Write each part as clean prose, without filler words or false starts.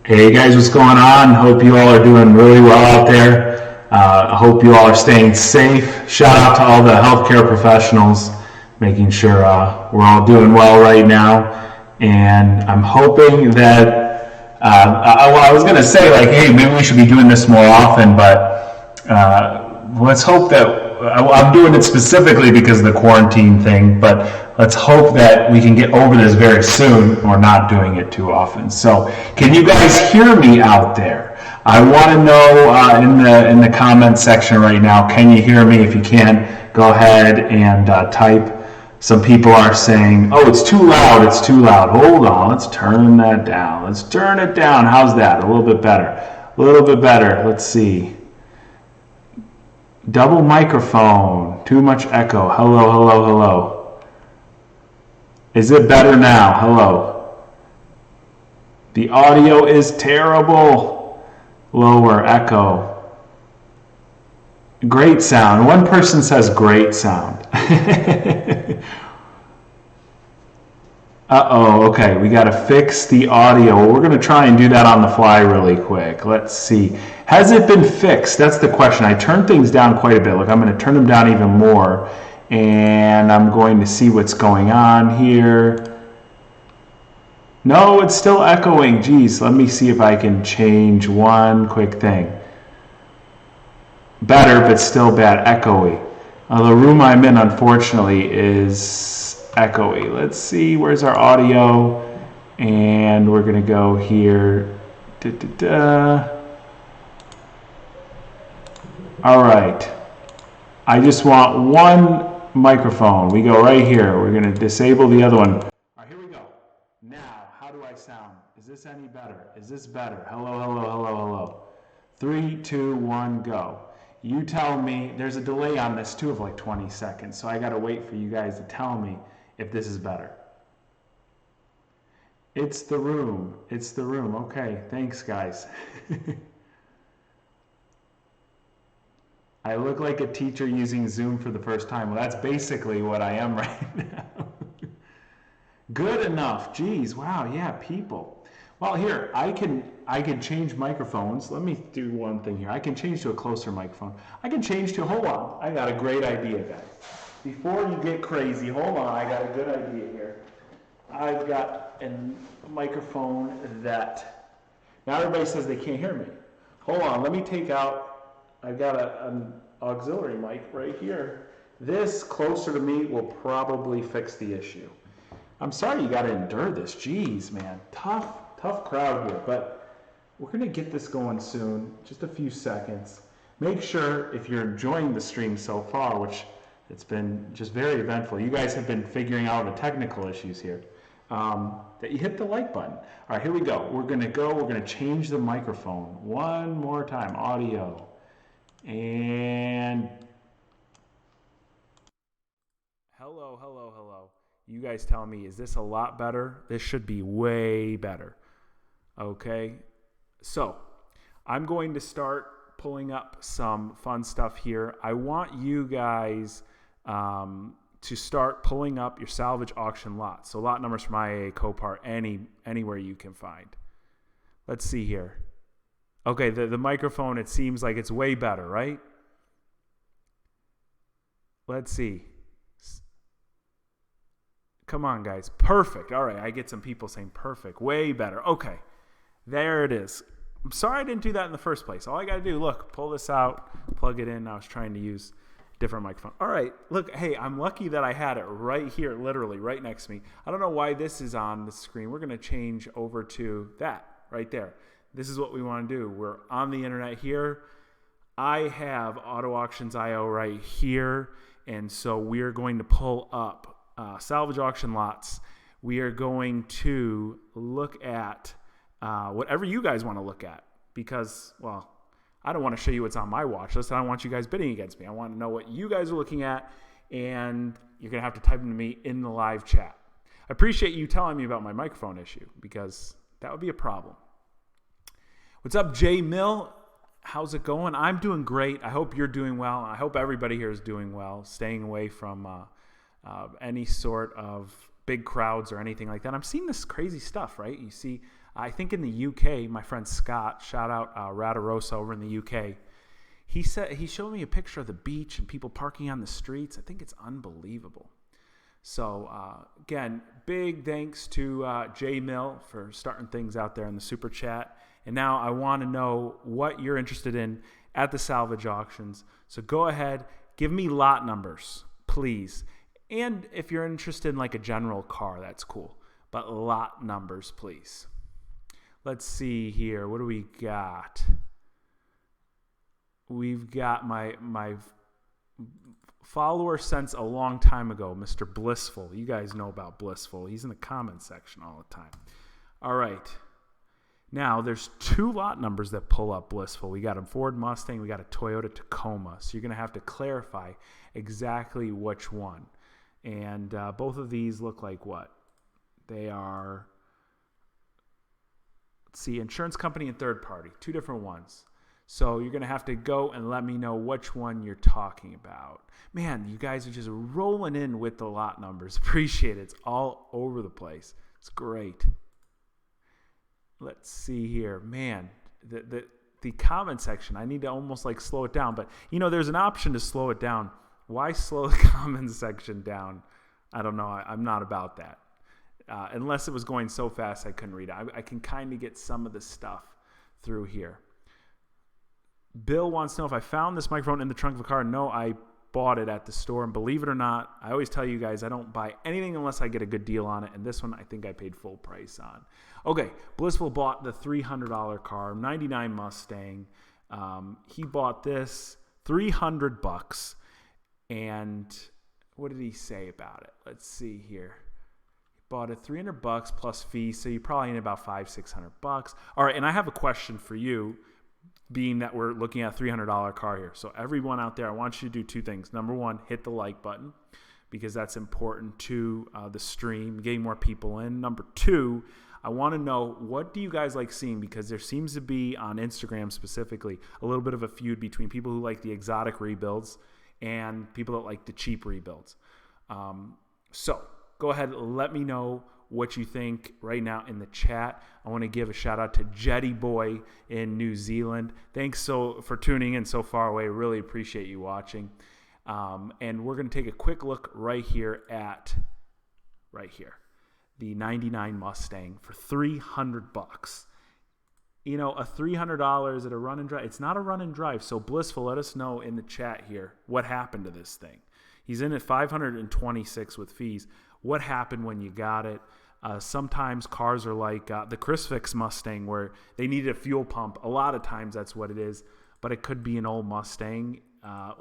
Hey guys, what's going on? Hope you all are doing really well out there. I hope you all are staying safe. Shout out to all the healthcare professionals, making sure we're all doing well right now. And I'm hoping that, well, I was going to say, like, hey, maybe we should be doing this more often, but let's hope that I'm doing it specifically because of the quarantine thing, but let's hope that we can get over this very soon. We're not doing it too often. So, can you guys hear me out there? I want to know in the comment section right now. Can you hear me? If you can, go ahead and type. Some people are saying, "Oh, it's too loud. It's too loud." Hold on. Let's turn that down. Let's turn it down. How's that? A little bit better. A little bit better. Let's see. Double microphone. Too much echo. Hello, hello, hello. Is it better now? Hello. The audio is terrible. Lower echo. Great sound. One person says great sound. Uh-oh, okay, we got to fix the audio. We're going to try and do that on the fly really quick. Let's see. Has it been fixed? That's the question. I turned things down quite a bit. Look, I'm going to turn them down even more, and I'm going to see what's going on here. No, it's still echoing. Geez, let me see if I can change one quick thing. Better, but still bad, echoey. The room I'm in, unfortunately, is echoey. Let's see, where's our audio? And we're gonna go here. All right. I just want one microphone. We go right here. We're gonna disable the other one. All right, here we go. Now, how do I sound? Is this any better? Is this better? Hello, hello, hello, hello. 3, 2, 1, go. You tell me. There's a delay on this too of like 20 seconds, so I gotta wait for you guys to tell me if this is better. It's the room. It's the room. Okay, thanks guys. I look like a teacher using Zoom for the first time. Well, that's basically what I am right now. Good enough. Geez, wow, yeah, people. Well, here, I can change microphones. Let me do one thing here. I can change to a closer microphone. I can change to, hold on, I got a great idea, guys. Before you get crazy, hold on, I got a good idea here. I've got a microphone that, now everybody says they can't hear me. Hold on, let me take out, I've got an auxiliary mic right here. This closer to me will probably fix the issue. I'm sorry you got to endure this. Jeez, man. Tough crowd here, but we're going to get this going soon. Just a few seconds. Make sure if you're enjoying the stream so far, which it's been just very eventful. You guys have been figuring out the technical issues here. That you hit the like button. All right, here we go. We're going to change the microphone one more time. Audio. And hello, hello, hello. You guys tell me, is this a lot better? This should be way better. Okay, so I'm going to start pulling up some fun stuff here. I want you guys to start pulling up your salvage auction lots. So lot numbers from IAA, Copart, anywhere you can find. Let's see here. Okay, the microphone, it seems like it's way better, right? Let's see. Come on, guys. Perfect. All right, I get some people saying perfect. Way better. Okay, there it is. I'm sorry I didn't do that in the first place. All I got to do, look, pull this out, plug it in. I was trying to use a different microphone. All right, look, hey, I'm lucky that I had it right here, literally right next to me. I don't know why this is on the screen. We're going to change over to that right there. This is what we want to do. We're on the internet here. I have Auto Auctions IO right here, and so we're going to pull up salvage auction lots. We are going to look at whatever you guys want to look at because, well, I don't want to show you what's on my watch list. I don't want you guys bidding against me. I want to know what you guys are looking at, and you're going to have to type them to me in the live chat. I appreciate you telling me about my microphone issue because that would be a problem. What's up, Jay Mill? How's it going? I'm doing great. I hope you're doing well. I hope everybody here is doing well, staying away from any sort of big crowds or anything like that. I'm seeing this crazy stuff, right? You see I think in the UK, my friend Scott, shout out Radarosa over in the UK, he showed me a picture of the beach and people parking on the streets. I think it's unbelievable. So again, big thanks to Jay Mill for starting things out there in the super chat. And now I want to know what you're interested in at the salvage auctions. So go ahead, give me lot numbers, please. And if you're interested in like a general car, that's cool. But lot numbers, please. Let's see here. What do we got? We've got my follower since a long time ago, Mr. Blissful. You guys know about Blissful. He's in the comments section all the time. All right. Now, there's 2 lot numbers that pull up Blissful. We got a Ford Mustang. We got a Toyota Tacoma. So you're going to have to clarify exactly which one. And both of these look like what? They are, let's see, insurance company and third party. 2 different ones. So you're going to have to go and let me know which one you're talking about. Man, you guys are just rolling in with the lot numbers. Appreciate it. It's all over the place. It's great. Let's see here. Man, the comment section, I need to almost like slow it down. But, you know, there's an option to slow it down. Why slow the comment section down? I don't know. I'm not about that. Unless it was going so fast I couldn't read it. I can kind of get some of the stuff through here. Bill wants to know if I found this microphone in the trunk of a car. No, I bought it at the store. And believe it or not, I always tell you guys I don't buy anything unless I get a good deal on it. And this one I think I paid full price on. Okay, Blissful bought the $300 car, 99 Mustang. He bought this $300. And what did he say about it? Let's see here. He bought it $300 plus fees, so you probably need about $500-600. All right, and I have a question for you, being that we're looking at a $300 car here. So everyone out there, I want you to do 2 things. Number 1, hit the like button because that's important to the stream, getting more people in. Number 2, I want to know, what do you guys like seeing? Because there seems to be, on Instagram specifically, a little bit of a feud between people who like the exotic rebuilds and people that like the cheap rebuilds. So go ahead, let me know what you think right now in the chat. I want to give a shout out to Jetty Boy in New Zealand. Thanks for tuning in so far away. Really appreciate you watching. And we're going to take a quick look right here, the 99 Mustang for $300. You know, a $300 at a run and drive. It's not a run and drive. So Blissful, let us know in the chat here what happened to this thing. He's in at 526 with fees. What happened when you got it? Sometimes cars are like the Chris Fix Mustang where they needed a fuel pump. A lot of times that's what it is. But it could be an old Mustang.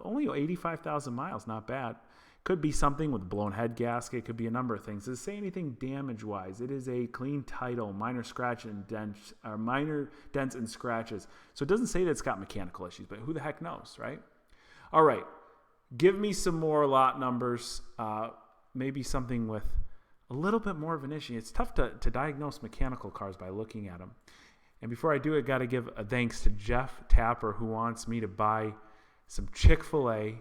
Only 85,000 miles, not bad. Could be something with a blown head gasket. It could be a number of things. Does it say anything damage-wise? It is a clean title, minor dents and scratches. So it doesn't say that it's got mechanical issues, but who the heck knows, right? All right. Give me some more lot numbers. Maybe something with a little bit more of an issue. It's tough to diagnose mechanical cars by looking at them. And before I do it, got to give a thanks to Jeff Tapper, who wants me to buy some Chick-fil-A.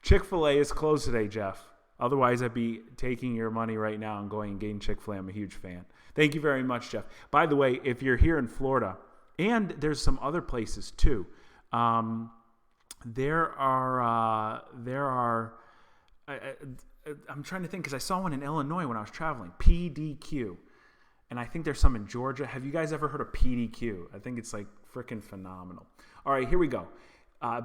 Chick-fil-A is closed today, Jeff. Otherwise, I'd be taking your money right now and going and getting Chick-fil-A. I'm a huge fan. Thank you very much, Jeff. By the way, if you're here in Florida, and there's some other places too, there are I'm trying to think because I saw one in Illinois when I was traveling, PDQ. And I think there's some in Georgia. Have you guys ever heard of PDQ? I think it's like freaking phenomenal. All right, here we go.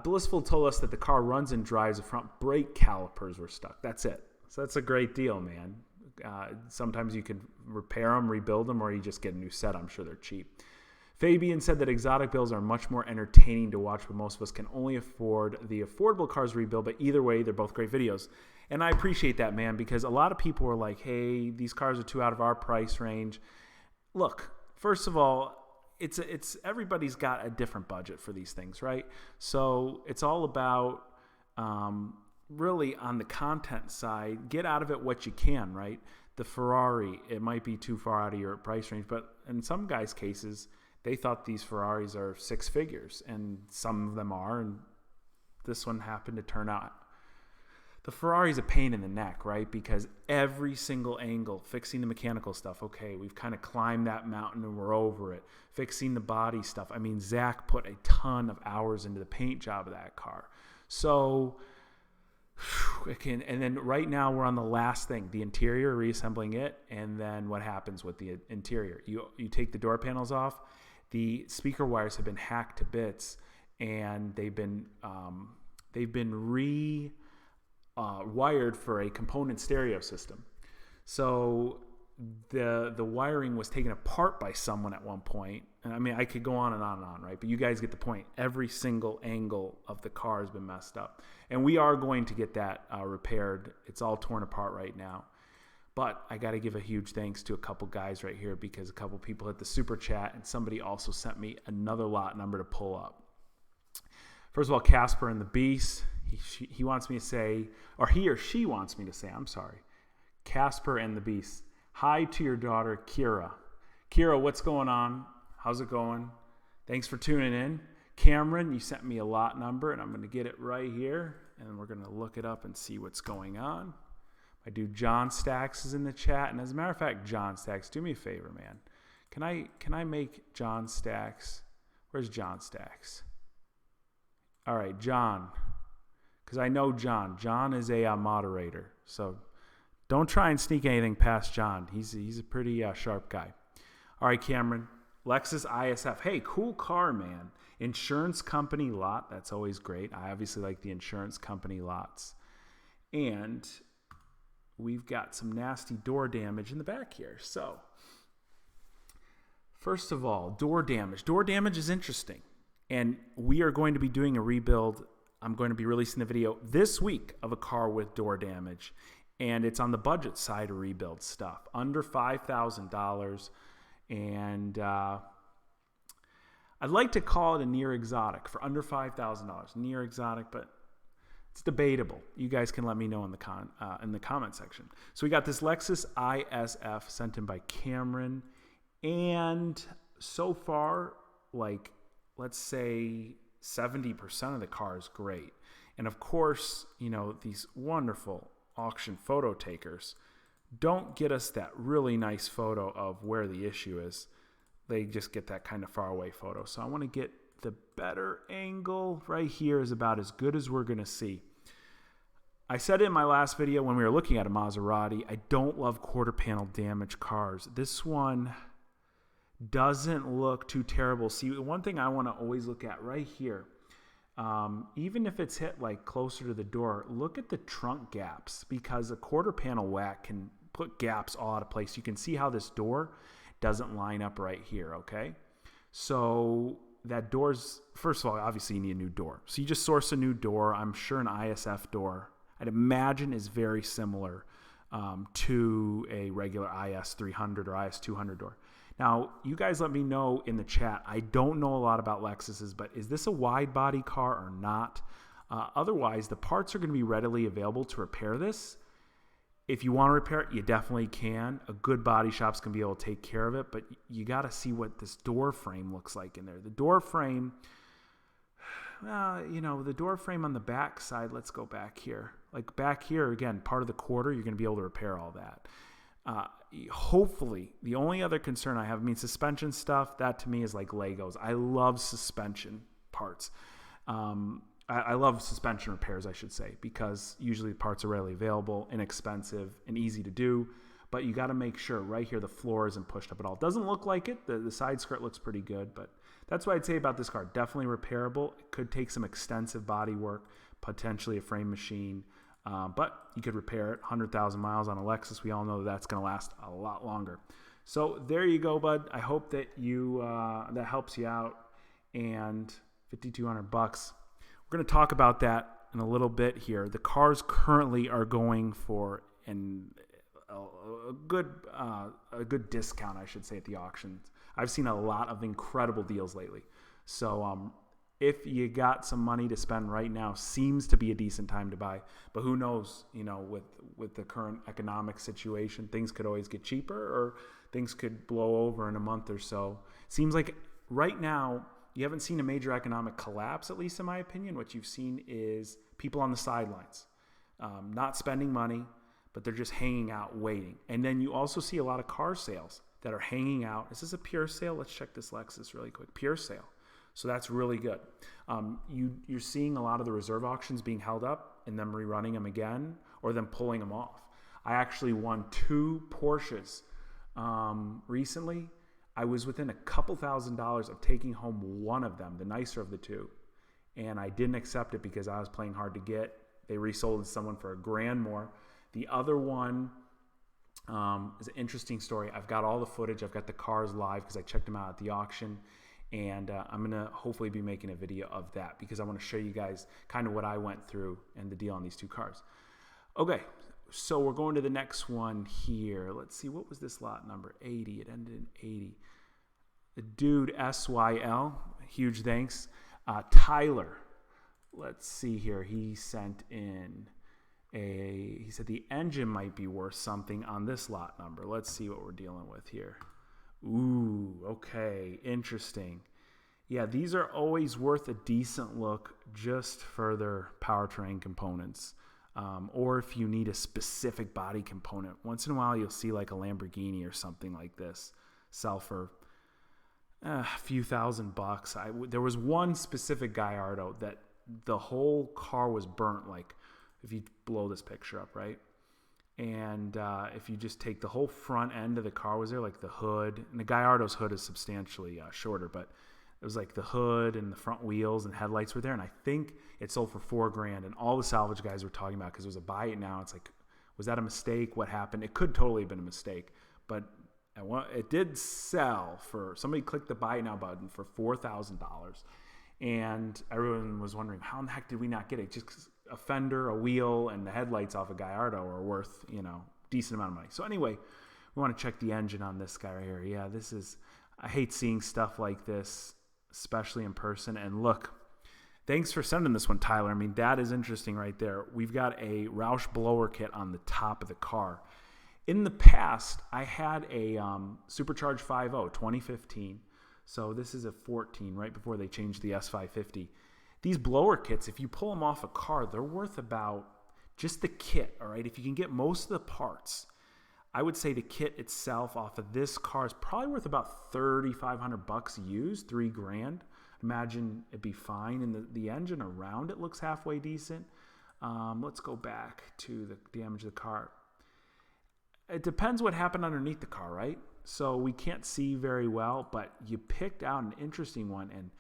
Blissful told us that the car runs and drives. The front brake calipers were stuck. That's it. So that's a great deal, man. Sometimes you can repair them, rebuild them, or you just get a new set. I'm sure they're cheap. Fabian said that exotic builds are much more entertaining to watch, but most of us can only afford the affordable cars rebuild. But either way, they're both great videos. And I appreciate that, man, because a lot of people are like, hey, these cars are too out of our price range. Look, first of all, it's everybody's got a different budget for these things, right? So it's all about really on the content side, get out of it what you can, right? The Ferrari, it might be too far out of your price range, but in some guys' cases, they thought these Ferraris are 6 figures, and some of them are, and this one happened to turn out The Ferrari's a pain in the neck, right? Because every single angle, fixing the mechanical stuff, okay, we've kind of climbed that mountain and we're over it. Fixing the body stuff. I mean, Zach put a ton of hours into the paint job of that car. So, and then right now we're on the last thing, the interior, reassembling it, and then what happens with the interior? You take the door panels off, the speaker wires have been hacked to bits, and they've been wired for a component stereo system. So the wiring was taken apart by someone at one point. And I mean, I could go on and on and on, right? But you guys get the point. Every single angle of the car has been messed up. And we are going to get that repaired. It's all torn apart right now. But I got to give a huge thanks to a couple guys right here, because a couple people hit the super chat, and somebody also sent me another lot number to pull up. First of all, Casper and the Beast. He wants me to say, or he or she wants me to say, I'm sorry, Casper and the Beast. Hi to your daughter, Kira. Kira, what's going on? How's it going? Thanks for tuning in. Cameron, you sent me a lot number, and I'm going to get it right here, and we're going to look it up and see what's going on. My dude John Stacks is in the chat, and as a matter of fact, John Stacks, do me a favor, man. Can I make John Stacks? Where's John Stacks? All right, John. Because I know John. John is a moderator, so don't try and sneak anything past John. He's a pretty sharp guy. All right, Cameron. Lexus ISF. Hey, cool car, man. Insurance company lot. That's always great. I obviously like the insurance company lots. And we've got some nasty door damage in the back here. So, first of all, door damage. Door damage is interesting. And we are going to be doing a rebuild. I'm going to be releasing the video this week of a car with door damage. And it's on the budget side of rebuild stuff. Under $5,000. And I'd like to call it a near exotic for under $5,000. Near exotic, but it's debatable. You guys can let me know in the comment section. So we got this Lexus ISF sent in by Cameron. And so far, like, let's say 70% of the car is great. And of course, you know, these wonderful auction photo takers don't get us that really nice photo of where the issue is. They just get that kind of far away photo. So I want to get the better angle. Right here is about as good as we're going to see. I said in my last video when we were looking at a Maserati, I don't love quarter panel damage cars. This one doesn't look too terrible. See, one thing I want to always look at right here, even if it's hit like closer to the door, look at the trunk gaps, because a quarter panel whack can put gaps all out of place. You can see how this door doesn't line up right here, okay? So that door's, first of all, obviously you need a new door. So you just source a new door. I'm sure an ISF door, I'd imagine, is very similar to a regular IS300 or IS200 door. Now, you guys let me know in the chat. I don't know a lot about Lexuses, but is this a wide body car or not? Otherwise, the parts are going to be readily available to repair this. If you want to repair it, you definitely can. A good body shop's going to be able to take care of it, but you got to see what this door frame looks like in there. The door frame, the door frame on the back side, let's go back here. Like back here, again, part of the quarter, you're going to be able to repair all that. Hopefully, the only other concern I have, I mean, suspension stuff, that to me is like Legos. I love suspension parts. I love suspension repairs, I should say, because usually the parts are readily available, inexpensive, and easy to do. But you got to make sure right here the floor isn't pushed up at all. It doesn't look like it. The side skirt looks pretty good, but that's what I'd say about this car. Definitely repairable. It could take some extensive body work, potentially a frame machine. But you could repair it. 100,000 miles on a Lexus. We all know that's going to last a lot longer. So there you go, bud. I hope that that helps you out. And $5,200. We're going to talk about that in a little bit here. The cars currently are going for a good discount, I should say, at the auctions. I've seen a lot of incredible deals lately. So if you got some money to spend right now, seems to be a decent time to buy. But who knows, with the current economic situation, things could always get cheaper or things could blow over in a month or so. Seems like right now you haven't seen a major economic collapse, at least in my opinion. What you've seen is people on the sidelines. not spending money, but they're just hanging out waiting. And then you also see a lot of car sales that are hanging out. Is this a pure sale? Let's check this Lexus really quick. Pure sale. So that's really good. You're seeing a lot of the reserve auctions being held up and them rerunning them again or them pulling them off. I actually won 2 Porsches recently. I was within a couple $1,000s of taking home one of them, the nicer of the 2. And I didn't accept it because I was playing hard to get. They resold it to someone for $1,000 more. The other one is an interesting story. I've got all the footage. I've got the cars live because I checked them out at the auction. And I'm going to hopefully be making a video of that because I want to show you guys kind of what I went through and the deal on these 2 cars. Okay, so we're going to the next one here. Let's see, what was this lot number? 80. It ended in 80. The dude, SYL, huge thanks. Tyler, let's see here. He sent in he said the engine might be worth something on this lot number. Let's see what we're dealing with here. Ooh, okay, interesting. Yeah, these are always worth a decent look just for their powertrain components. Or if you need a specific body component. Once in a while, you'll see like a Lamborghini or something like this sell for a few $1,000s. There was one specific Gallardo that the whole car was burnt, like if you blow this picture up, right? And if you just take the whole front end of the car was there, like the hood, and the Gallardo's hood is substantially shorter, but it was like the hood and the front wheels and headlights were there. And I think it sold for $4,000. And all the salvage guys were talking about, because it was a buy it now. It's like, was that a mistake? What happened? It could totally have been a mistake, but it did sell for, somebody clicked the buy it now button for $4,000. And everyone was wondering, how in the heck did we not get it? Just 'cause a fender, a wheel, and the headlights off a Gallardo are worth, decent amount of money. So anyway, we want to check the engine on this guy right here. Yeah, I hate seeing stuff like this, especially in person. And look, thanks for sending this one, Tyler. I mean, that is interesting right there. We've got a Roush blower kit on the top of the car. In the past, I had a Supercharged 5.0, 2015. So this is a 14, right before they changed the S550. These blower kits, if you pull them off a car, they're worth about just the kit, all right? If you can get most of the parts, I would say the kit itself off of this car is probably worth about $3,500 used, $3,000. Imagine it'd be fine, and the engine around it looks halfway decent. Let's go back to the damage of the car. It depends what happened underneath the car, right? So we can't see very well, but you picked out an interesting one, and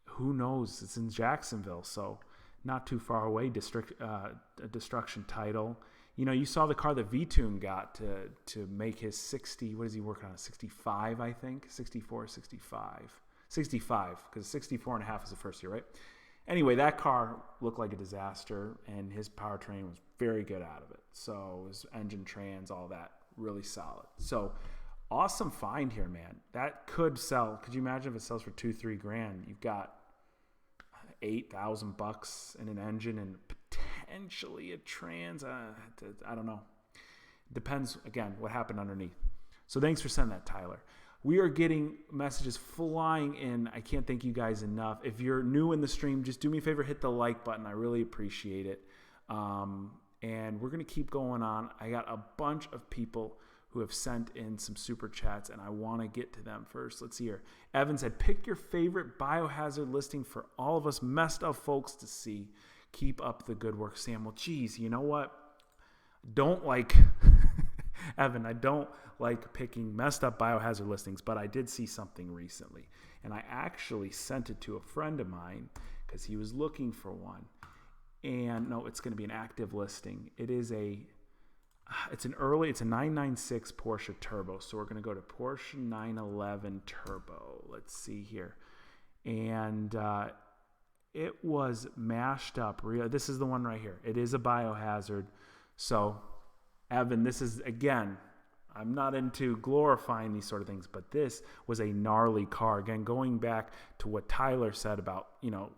who knows? It's in Jacksonville, so not too far away. Destruction title. You saw the car that V-Tune got to make his 60. What is he working on? 65, I think. 64, 65. 65, because 64 and a half is the first year, right? Anyway, that car looked like a disaster, and his powertrain was very good out of it. So his engine, trans, all that, really solid. So awesome find here, man. That could sell. Could you imagine if it sells for $2,000-3,000? You've got $8,000 in an engine and potentially a trans. I don't know. Depends, again, what happened underneath. So thanks for sending that, Tyler. We are getting messages flying in. I can't thank you guys enough. If you're new in the stream, just do me a favor, hit the like button. I really appreciate it. And we're going to keep going on. I got a bunch of people who have sent in some super chats, and I want to get to them first. Let's see here. Evan said, pick your favorite biohazard listing for all of us messed up folks to see. Keep up the good work, Sam. Well, geez, you know what? Don't like... Evan, I don't like picking messed up biohazard listings, but I did see something recently, and I actually sent it to a friend of mine because he was looking for one. And no, it's going to be an active listing. It's a 996 Porsche Turbo. So we're going to go to Porsche 911 Turbo. Let's see here. And it was mashed up. This is the one right here. It is a biohazard. So Evan, this is, again, I'm not into glorifying these sort of things, but this was a gnarly car. Again, going back to what Tyler said about,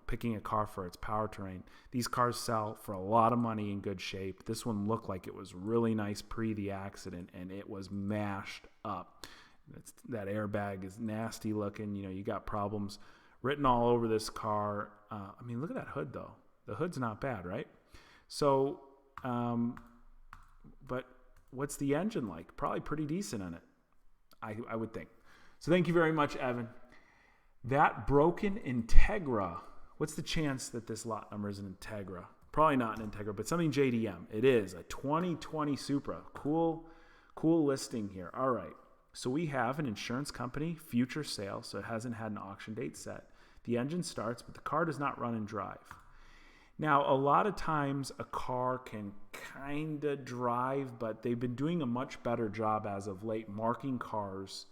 picking a car for its powertrain. These cars sell for a lot of money in good shape. This one looked like it was really nice pre the accident, and it was mashed up. That airbag is nasty looking. You got problems written all over this car. Look at that hood, though. The hood's not bad, right? So But what's the engine like? Probably pretty decent in it, I would think. So thank you very much, Evan. That broken Integra. What's the chance that this lot number is an Integra? Probably not an Integra, but something JDM. It is a 2020 Supra. Cool listing here. All right. So we have an insurance company, future sale, so it hasn't had an auction date set. The engine starts, but the car does not run and drive. Now, a lot of times a car can kind of drive, but they've been doing a much better job as of late marking cars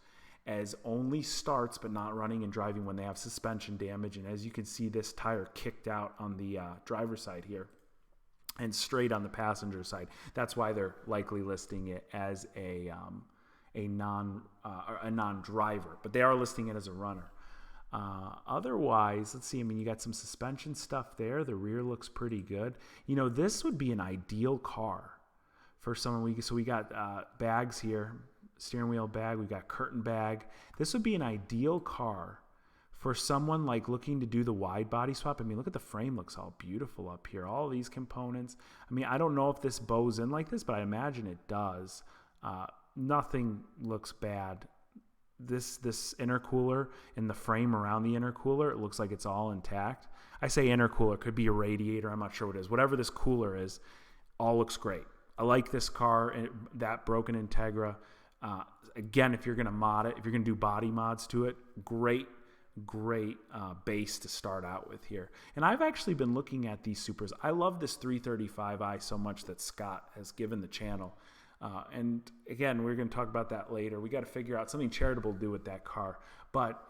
as only starts but not running and driving when they have suspension damage. And as you can see, this tire kicked out on the driver's side here and straight on the passenger side. That's why they're likely listing it as a non-driver, but they are listing it as a runner. Otherwise, let's see. I mean, you got some suspension stuff there. The rear looks pretty good. You know, this would be an ideal car for someone. So we got bags here, steering wheel bag. We got curtain bag. This would be an ideal car for someone like looking to do the wide body swap. I mean, look at the frame, looks all beautiful up here. All these components. I mean, I don't know if this bows in like this, but I imagine it does. Nothing looks bad. This intercooler and the frame around the intercooler, it looks like it's all intact. I say intercooler, could be a radiator. I'm not sure what it is. Whatever this cooler is, all looks great. I like this car, that broken Integra. Again, if you're going to mod it, if you're going to do body mods to it, great base to start out with here. And I've actually been looking at these Supras. I love this 335i so much that Scott has given the channel. And again, we're going to talk about that later. We got to figure out something charitable to do with that car. But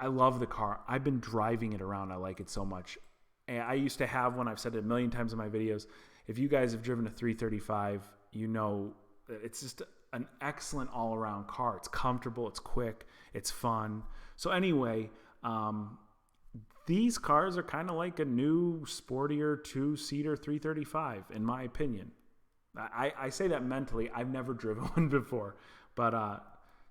I love the car. I've been driving it around. I like it so much. And I used to have one. I've said it a million times in my videos. If you guys have driven a 335, you know it's just an excellent all-around car. It's comfortable. It's quick. It's fun. So anyway, these cars are kind of like a new, sportier, two-seater 335, in my opinion. I say that mentally. I've never driven one before, but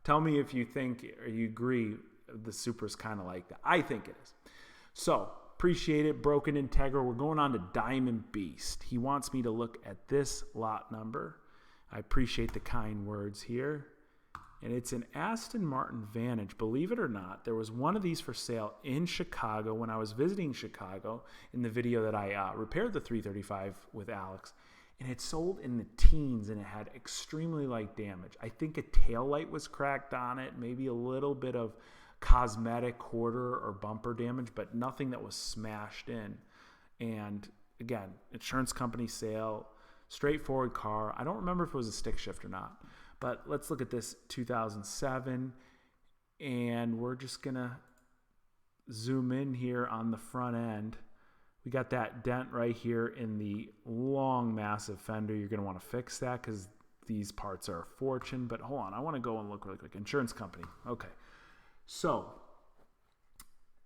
tell me if you think or you agree the Supra's kind of like that. I think it is. So appreciate it. Broken Integra. We're going on to Diamond Beast. He wants me to look at this lot number. I appreciate the kind words here. And it's an Aston Martin Vantage. Believe it or not, there was one of these for sale in Chicago when I was visiting Chicago in the video that I repaired the 335 with Alex. And it sold in the teens, and it had extremely light damage. I think a taillight was cracked on it, maybe a little bit of cosmetic quarter or bumper damage, but nothing that was smashed in. And again, insurance company sale, straightforward car. I don't remember if it was a stick shift or not, but let's look at this 2007, and we're just going to zoom in here on the front end. We got that dent right here in the long, massive fender. You're going to want to fix that because these parts are a fortune. But hold on, I want to go and look really quick. Insurance company. Okay. So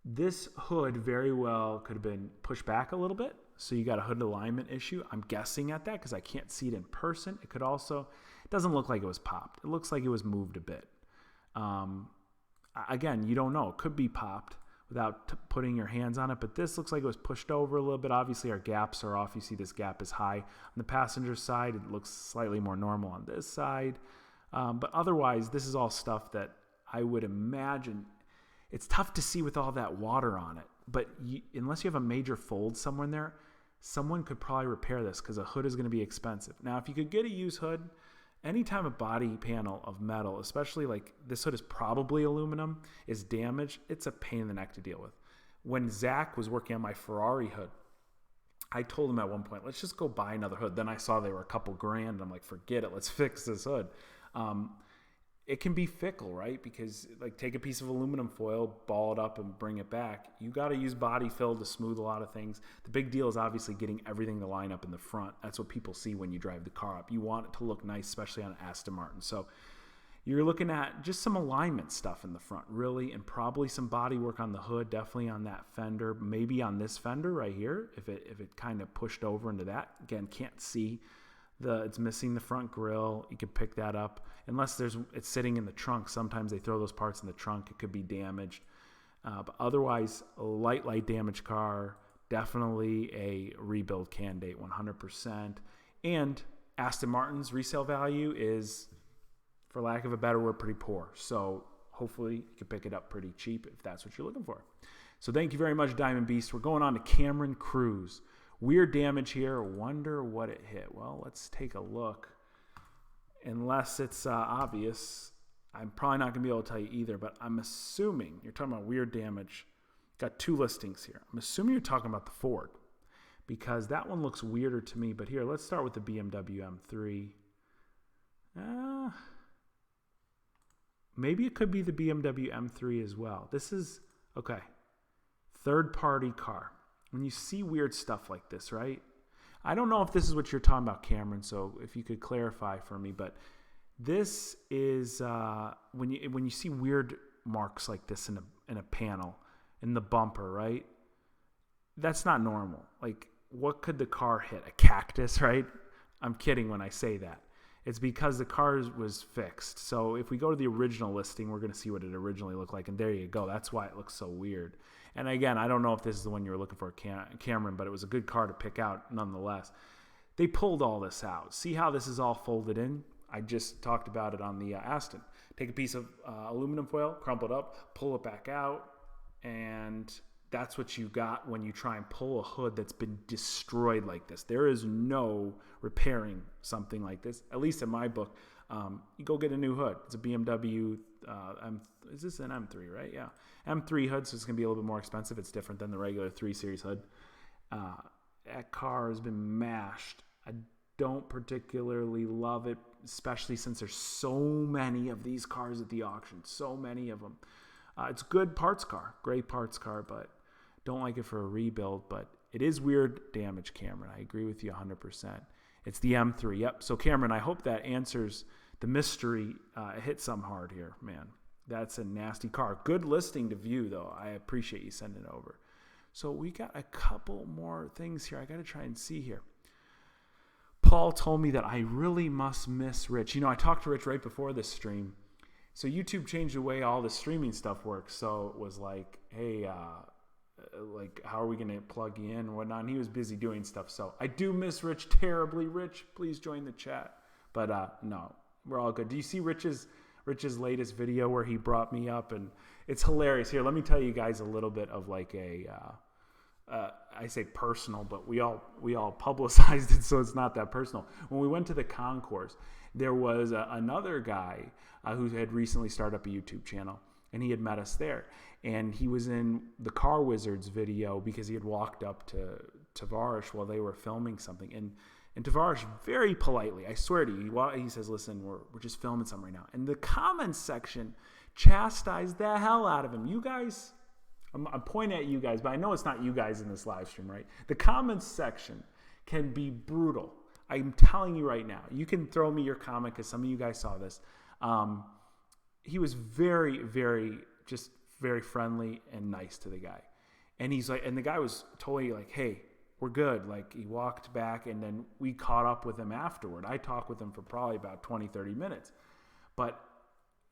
this hood very well could have been pushed back a little bit. So you got a hood alignment issue. I'm guessing at that because I can't see it in person. It could also, it doesn't look like it was popped. It looks like it was moved a bit. Again, you don't know. It could be popped without putting your hands on it, but this looks like it was pushed over a little bit. Obviously, our gaps are off. You see this gap is high. On the passenger side, it looks slightly more normal on this side. But otherwise, this is all stuff that I would imagine. It's tough to see with all that water on it, but unless you have a major fold somewhere in there, someone could probably repair this because a hood is going to be expensive. Now, if you could get a used hood, anytime a body panel of metal, especially like this hood is probably aluminum, is damaged, it's a pain in the neck to deal with. When Zach was working on my Ferrari hood, I told him at one point, let's just go buy another hood. Then I saw they were a couple grand. And I'm like, forget it. Let's fix this hood. It can be fickle, right? Because like take a piece of aluminum foil, ball it up and bring it back. You got to use body fill to smooth a lot of things. The big deal is obviously getting everything to line up in the front. That's what people see when you drive the car up. You want it to look nice, especially on an Aston Martin. So you're looking at just some alignment stuff in the front, really, and probably some body work on the hood, definitely on that fender, maybe on this fender right here, if it kind of pushed over into that. Again, can't see. It's missing the front grille. You can pick that up. Unless it's sitting in the trunk. Sometimes they throw those parts in the trunk. It could be damaged. But otherwise, a light damaged car. Definitely a rebuild candidate, 100%. And Aston Martin's resale value is, for lack of a better word, pretty poor. So hopefully you can pick it up pretty cheap if that's what you're looking for. So thank you very much, Diamond Beast. We're going on to Cameron Cruz. Weird damage here. Wonder what it hit. Well, let's take a look. Unless it's obvious, I'm probably not going to be able to tell you either, but I'm assuming you're talking about weird damage. Got 2 listings here. I'm assuming you're talking about the Ford, because that one looks weirder to me. But here, let's start with the BMW M3. Maybe it could be the BMW M3 as well. This is, okay, third-party car. When you see weird stuff like this, right? I don't know if this is what you're talking about, Cameron, so if you could clarify for me. But this is when you see weird marks like this in a panel, in the bumper, right? That's not normal. Like, what could the car hit? A cactus, right? I'm kidding when I say that. It's because the car was fixed. So if we go to the original listing, we're going to see what it originally looked like. And there you go. That's why it looks so weird. And again, I don't know if this is the one you were looking for, Cameron, but it was a good car to pick out nonetheless. They pulled all this out. See how this is all folded in? I just talked about it on the Aston. Take a piece of aluminum foil, crumple it up, pull it back out, and that's what you got when you try and pull a hood that's been destroyed like this. There is no repairing something like this, at least in my book. You go get a new hood. It's a BMW. Is this an M3, right? Yeah. M3 hood, so it's going to be a little bit more expensive. It's different than the regular 3 Series hood. That car has been mashed. I don't particularly love it, especially since there's so many of these cars at the auction. So many of them. It's a good parts car, great parts car, but don't like it for a rebuild. But it is weird damage, Cameron. I agree with you 100%. It's the M3. Yep. So, Cameron, I hope that answers the mystery. It hit some hard here, man. That's a nasty car. Good listing to view, though. I appreciate you sending it over. So we got a couple more things here. I got to try and see here. Paul told me that I really must miss Rich. You know, I talked to Rich right before this stream. So YouTube changed the way all the streaming stuff works. So it was like, hey, like, how are we going to plug you in and whatnot? And he was busy doing stuff. So I do miss Rich terribly. Rich, please join the chat. But no, we're all good. Do you see Rich's latest video where he brought me up? And it's hilarious. Here, let me tell you guys a little bit of like a, I say personal, but we all publicized it, so it's not that personal. When we went to the concourse, there was another guy who had recently started up a YouTube channel, and he had met us there. And he was in the Car Wizards video because he had walked up to Tavares while they were filming something. And Tavares very politely, I swear to you, he says, listen, we're just filming something right now. And the comments section chastised the hell out of him. You guys, I'm pointing at you guys, but I know it's not you guys in this live stream, right? The comments section can be brutal. I'm telling you right now. You can throw me your comment because some of you guys saw this. He was very, very, just very friendly and nice to the guy. And he's like, and the guy was totally like, hey, we're good. Like, he walked back, and then we caught up with him afterward. I talked with him for probably about 20, 30 minutes. But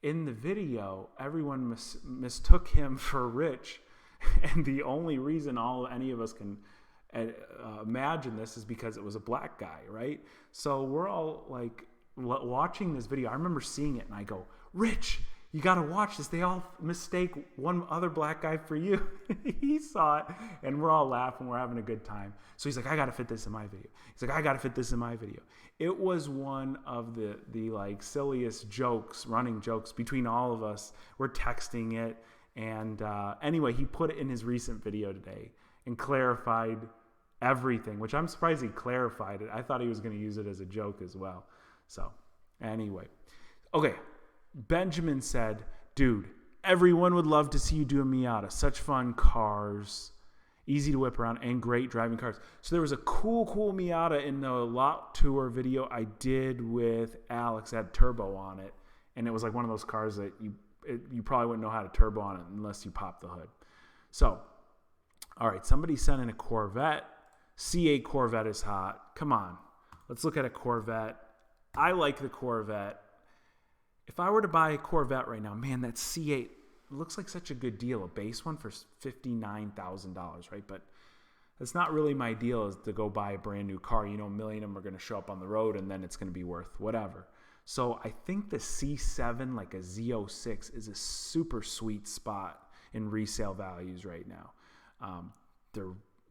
in the video, everyone mistook him for Rich. And the only reason any of us can imagine this is because it was a black guy, right? So we're all like watching this video. I remember seeing it, and I go, Rich, you got to watch this. They all mistake one other black guy for you. He saw it, and we're all laughing. We're having a good time. So he's like, I got to fit this in my video. He's like, I got to fit this in my video. It was one of the like silliest jokes, running jokes between all of us. We're texting it. And anyway, he put it in his recent video today and clarified everything, which I'm surprised he clarified it. I thought he was going to use it as a joke as well. So anyway, okay. Benjamin said, dude, everyone would love to see you do a Miata. Such fun cars, easy to whip around, and great driving cars. So there was a cool Miata in the lot tour video I did with Alex that had turbo on it. And it was like one of those cars that you probably wouldn't know how to turbo on it unless you pop the hood. So, all right, somebody sent in a Corvette. C8 Corvette is hot. Come on. Let's look at a Corvette. I like the Corvette. If I were to buy a Corvette right now, man, that C8 looks like such a good deal. A base one for $59,000, right? But That's not really my deal, is to go buy a brand new car. You know, a million of them are going to show up on the road and then it's going to be worth whatever. So I think the C7, like a Z06, is a super sweet spot in resale values right now.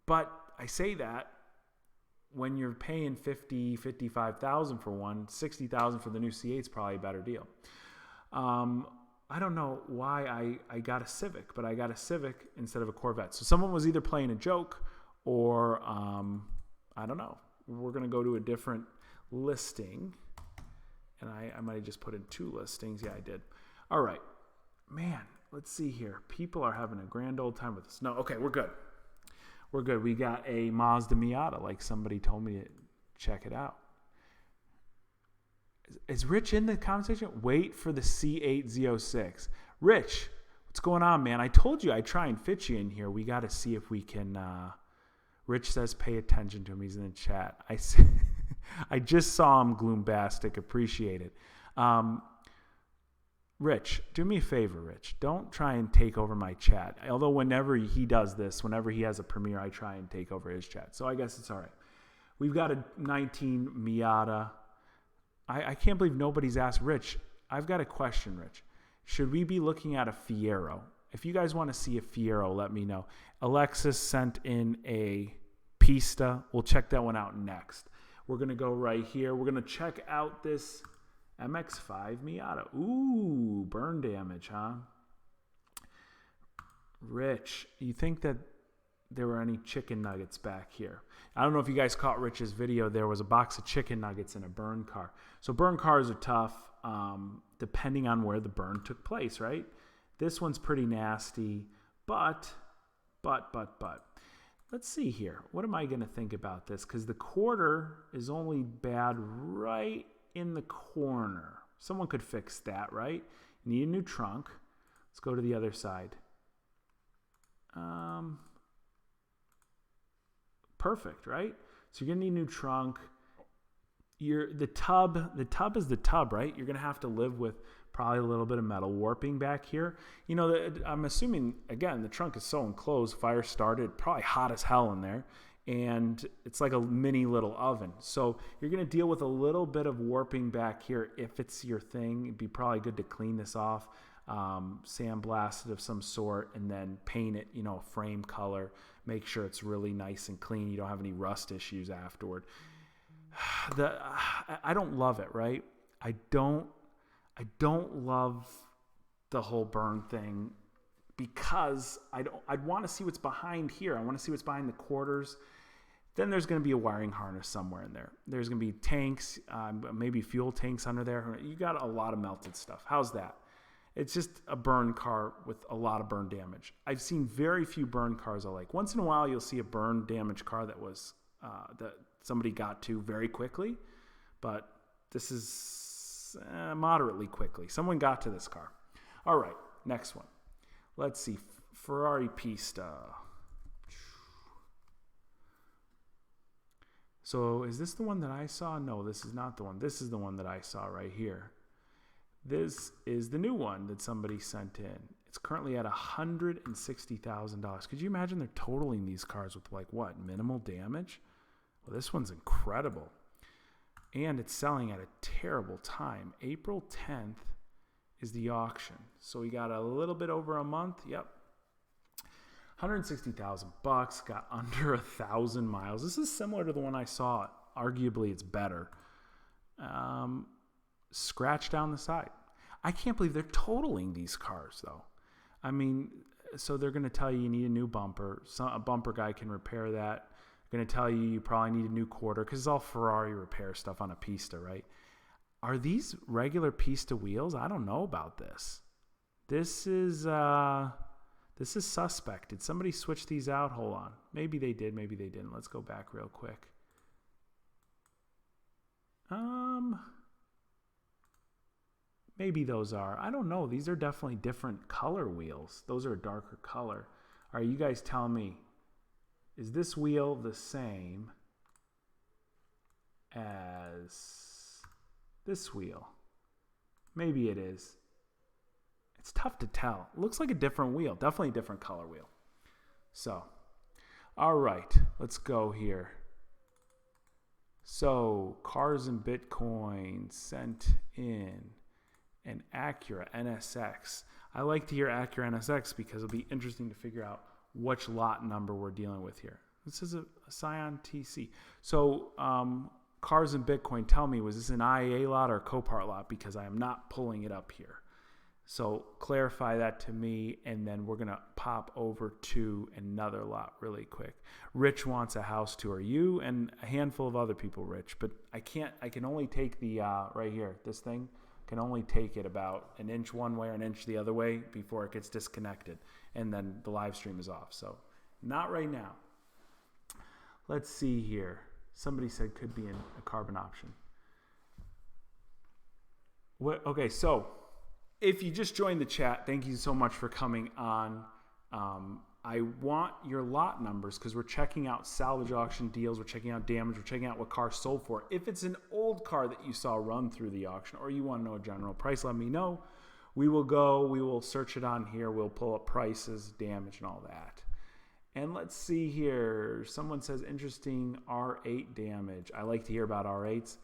But I say that when you're paying 50, 55,000 for one, 60,000 for the new C8 is probably a better deal. I don't know why I got a Civic, but I got a Civic instead of a Corvette. So someone was either playing a joke or I don't know. We're going to go to a different listing. And I might have just put in 2 listings. Yeah, I did. All right. Man, let's see here. People are having a grand old time with us. No, okay, we're good. We're good. We got a Mazda Miata, like somebody told me to check it out. Is Rich in the conversation? Wait for the C8 Z06. Rich, what's going on, man? I told you I'd try and fit you in here. We got to see if we can. Rich says pay attention to him. He's in the chat. I just saw him, Gloombastic. Appreciate it. Rich, do me a favor, Rich. Don't try and take over my chat. Although whenever he does this, whenever he has a premiere, I try and take over his chat. So I guess it's all right. We've got a 19 Miata. I can't believe nobody's asked Rich. I've got a question, Rich. Should we be looking at a Fiero? If you guys want to see a Fiero, let me know. Alexis sent in a Pista. We'll check that one out next. We're going to go right here. We're going to check out this MX-5 Miata. Ooh, burn damage, huh? Rich, you think that there were any chicken nuggets back here? I don't know if you guys caught Rich's video. There was a box of chicken nuggets in a burn car. So burn cars are tough depending on where the burn took place, right? This one's pretty nasty, but. Let's see here. What am I going to think about this? Because the quarter is only bad right in the corner. Someone could fix that, right? You need a new trunk. Let's go to the other side. Perfect, right? So you're going to need a new trunk. The tub is the tub, right? You're going to have to live with probably a little bit of metal warping back here. You know, I'm assuming, again, the trunk is so enclosed, fire started, probably hot as hell in there, and it's like a mini little oven. So you're going to deal with a little bit of warping back here if it's your thing. It'd be probably good to clean this off, sandblast it of some sort, and then paint it, you know, a frame color. Make sure it's really nice and clean. You don't have any rust issues afterward. I don't love it, right? I don't love the whole burn thing because I'd want to see what's behind here. I want to see what's behind the quarters. Then there's going to be a wiring harness somewhere in there. There's going to be tanks, maybe fuel tanks under there. You got a lot of melted stuff. How's that? It's just a burn car with a lot of burn damage. I've seen very few burn cars I like. Once in a while, you'll see a burn damaged car that was that somebody got to very quickly, but this is moderately quickly. Someone got to this car. All right, next one. Let's see. Ferrari Pista. So is this the one that I saw? No, this is not the one. This is the one that I saw right here. This is the new one that somebody sent in. It's currently at $160,000. Could you imagine they're totaling these cars with like what? Minimal damage? Well, this one's incredible. And it's selling at a terrible time. April 10th is the auction. So we got a little bit over a month. Yep. $160,000. Got under 1,000 miles. This is similar to the one I saw. Arguably, it's better. Scratch down the side. I can't believe they're totaling these cars, though. I mean, so they're going to tell you need a new bumper. A bumper guy can repair that. They're going to tell you probably need a new quarter because it's all Ferrari repair stuff on a Pista, right? Are these regular Pista wheels? I don't know about this. This is suspect. Did somebody switch these out? Hold on. Maybe they did. Maybe they didn't. Let's go back real quick. Maybe those are. I don't know. These are definitely different color wheels. Those are a darker color. All right, you guys tell me. Is this wheel the same as this wheel? Maybe it is. It's tough to tell. It looks like a different wheel. Definitely a different color wheel. So, All right, let's go here. So cars and Bitcoin sent in an Acura NSX. I like to hear Acura NSX because it'll be interesting to figure out which lot number we're dealing with here. This is a Scion TC. So cars and Bitcoin, tell me, was this an IAA lot or a Copart lot? Because I am not pulling it up here. So clarify that to me, and then we're going to pop over to another lot really quick. Rich wants a house tour. You and a handful of other people, Rich, but I can only take the, right here, this thing, can only take it about an inch one way or an inch the other way before it gets disconnected, and then the live stream is off. So not right now. Let's see here. Somebody said could be in a carbon option. What? Okay, so if you just joined the chat, thank you so much for coming on. I want your lot numbers because we're checking out salvage auction deals. We're checking out damage. We're checking out what cars sold for. If it's an old car that you saw run through the auction or you want to know a general price, let me know. We will search it on here. We'll pull up prices, damage, and all that. And let's see here. Someone says interesting R8 damage. I like to hear about R8s.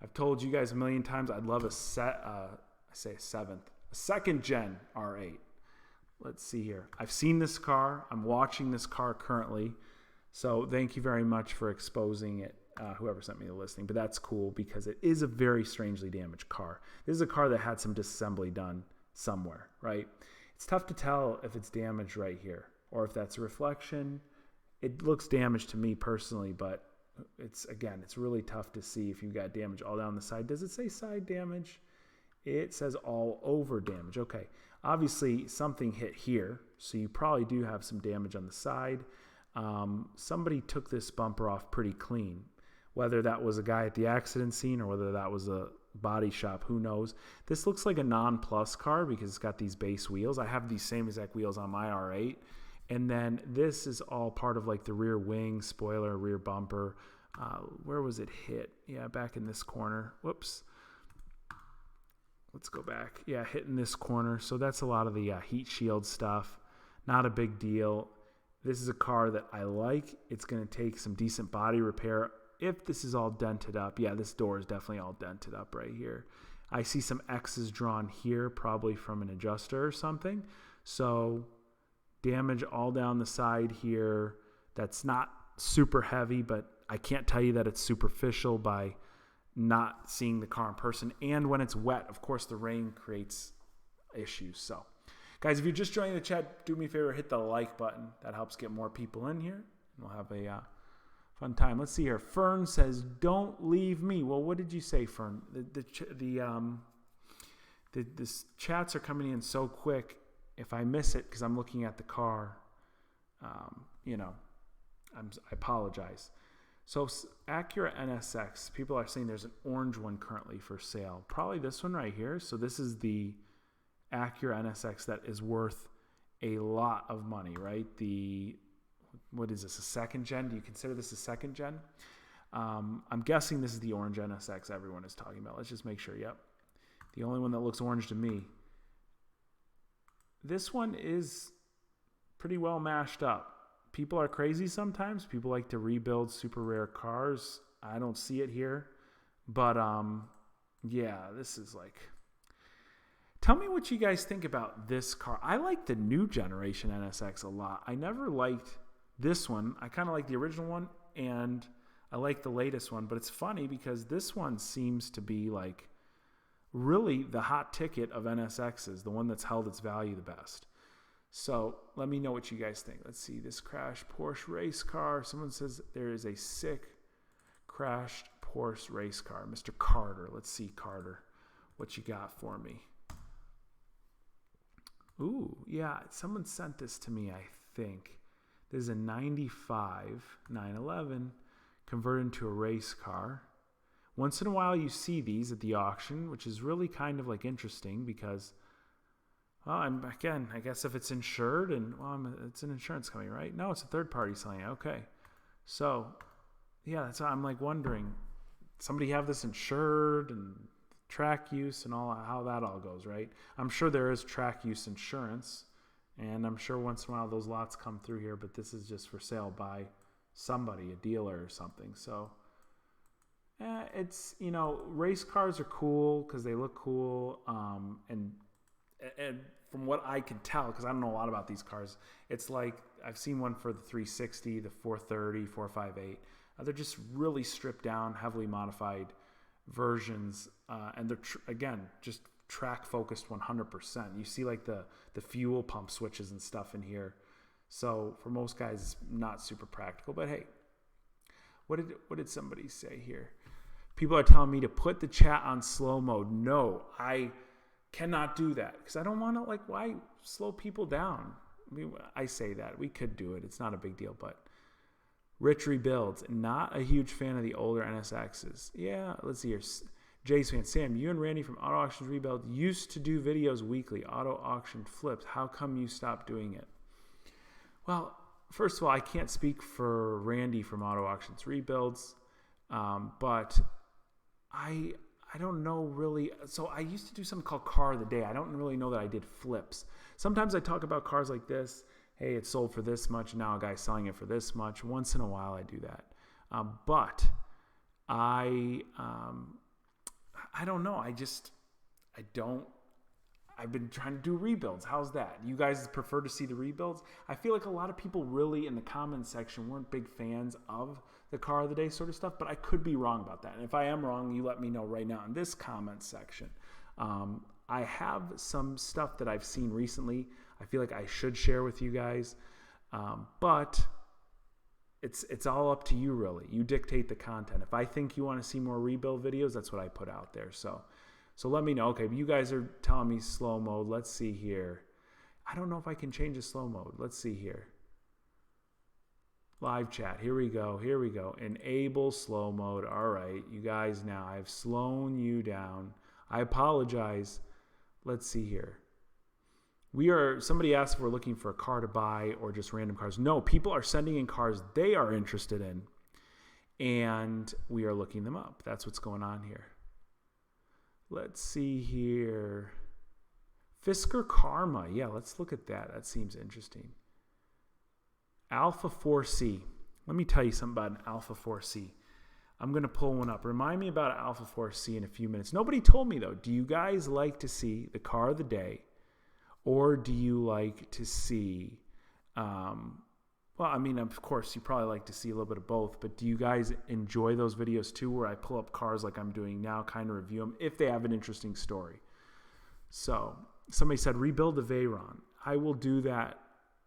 I've told you guys a million times I'd love a second gen R8. Let's see here. I've seen this car. I'm watching this car currently. So thank you very much for exposing it, whoever sent me the listing. But that's cool because it is a very strangely damaged car. This is a car that had some disassembly done somewhere, right? It's tough to tell if it's damaged right here or if that's a reflection. It looks damaged to me personally, but it's really tough to see if you've got damage all down the side. Does it say side damage? It says all over damage. Okay, obviously something hit here, so you probably do have some damage on the side. Somebody took this bumper off pretty clean. Whether that was a guy at the accident scene or whether that was a body shop, who knows. This looks like a non-plus car because it's got these base wheels. I have these same exact wheels on my R8. And then this is all part of like the rear wing, spoiler, rear bumper. Where was it hit? Yeah, back in this corner. Whoops. Let's go back. Yeah, hitting this corner. So that's a lot of the heat shield stuff. Not a big deal. This is a car that I like. It's going to take some decent body repair. If this is all dented up, yeah, this door is definitely all dented up right here. I see some X's drawn here, probably from an adjuster or something. So damage all down the side here. That's not super heavy, but I can't tell you that it's superficial by not seeing the car in person. And when it's wet, of course, the rain creates issues. So, guys, if you're just joining the chat, do me a favor, hit the like button. That helps get more people in here. And we'll have a fun time. Let's see here. Fern says, "Don't leave me." Well, what did you say, Fern? The chats are coming in so quick. If I miss it because I'm looking at the car, I apologize. So Acura NSX, people are saying there's an orange one currently for sale. Probably this one right here. So this is the Acura NSX that is worth a lot of money, right? What is this, a second gen? Do you consider this a second gen? I'm guessing this is the orange NSX everyone is talking about. Let's just make sure. Yep. The only one that looks orange to me. This one is pretty well mashed up. People are crazy sometimes. People like to rebuild super rare cars. I don't see it here. But, yeah, this is like... Tell me what you guys think about this car. I like the new generation NSX a lot. I never liked this one. I kind of like the original one, and I like the latest one. But it's funny because this one seems to be like really the hot ticket of NSXs, the one that's held its value the best. So let me know what you guys think. Let's see this crashed Porsche race car. Someone says there is a sick crashed Porsche race car. Mr. Carter. Let's see, Carter, what you got for me. Ooh, yeah, someone sent this to me, I think. This is a 95 911 converted into a race car. Once in a while you see these at the auction, which is really kind of like interesting because, well, I guess if it's insured and, well, it's an insurance company, right? No, it's a third party selling it. Okay. So, yeah, that's why I'm like wondering, somebody have this insured and track use and all how that all goes, right? I'm sure there is track use insurance And I'm sure once in a while those lots come through here, but this is just for sale by somebody, a dealer or something. So it's, race cars are cool because they look cool. And from what I can tell, because I don't know a lot about these cars, it's like I've seen one for the 360, the 430, 458. They're just really stripped down, heavily modified versions. And they're, again, just track focused 100%. You see like the fuel pump switches and stuff in here. So for most guys, it's not super practical. But hey, what did somebody say here? People are telling me to put the chat on slow mode. No, I cannot do that because I don't want to, why slow people down? I mean, I say that. We could do it. It's not a big deal. But Rich Rebuilds, not a huge fan of the older NSXs. Yeah, let's see here. Jay's fan, Sam, you and Randy from Auto Auctions Rebuild used to do videos weekly, auto auction flips. How come you stopped doing it? Well, first of all, I can't speak for Randy from Auto Auctions Rebuilds, but I don't know really. So I used to do something called Car of the Day. I don't really know that I did flips. Sometimes I talk about cars like this. Hey, it sold for this much. Now a guy's selling it for this much. Once in a while I do that. But I don't know. I've been trying to do rebuilds. How's that? You guys prefer to see the rebuilds? I feel like a lot of people really in the comments section weren't big fans of the car of the day sort of stuff, but I could be wrong about that. And if I am wrong, you let me know right now in this comment section. I have some stuff that I've seen recently. I feel like I should share with you guys, but it's all up to you really. You dictate the content. If I think you want to see more rebuild videos, that's what I put out there. So let me know. Okay, you guys are telling me slow mode. Let's see here. I don't know if I can change the slow mode. Let's see here. Live chat. Here we go. Enable slow mode. All right, you guys now. I've slowed you down. I apologize. Let's see here. Somebody asked if we're looking for a car to buy or just random cars. No, people are sending in cars they are interested in, and we are looking them up. That's what's going on here. Let's see here. Fisker Karma. Yeah, let's look at that. That seems interesting. Alpha 4C. Let me tell you something about an Alpha 4C. I'm going to pull one up. Remind me about Alpha 4C in a few minutes. Nobody told me, though. Do you guys like to see the car of the day, or do you like to see, well, I mean, of course, you probably like to see a little bit of both, but do you guys enjoy those videos too, where I pull up cars like I'm doing now, kind of review them, if they have an interesting story? So somebody said, rebuild the Veyron. I will do that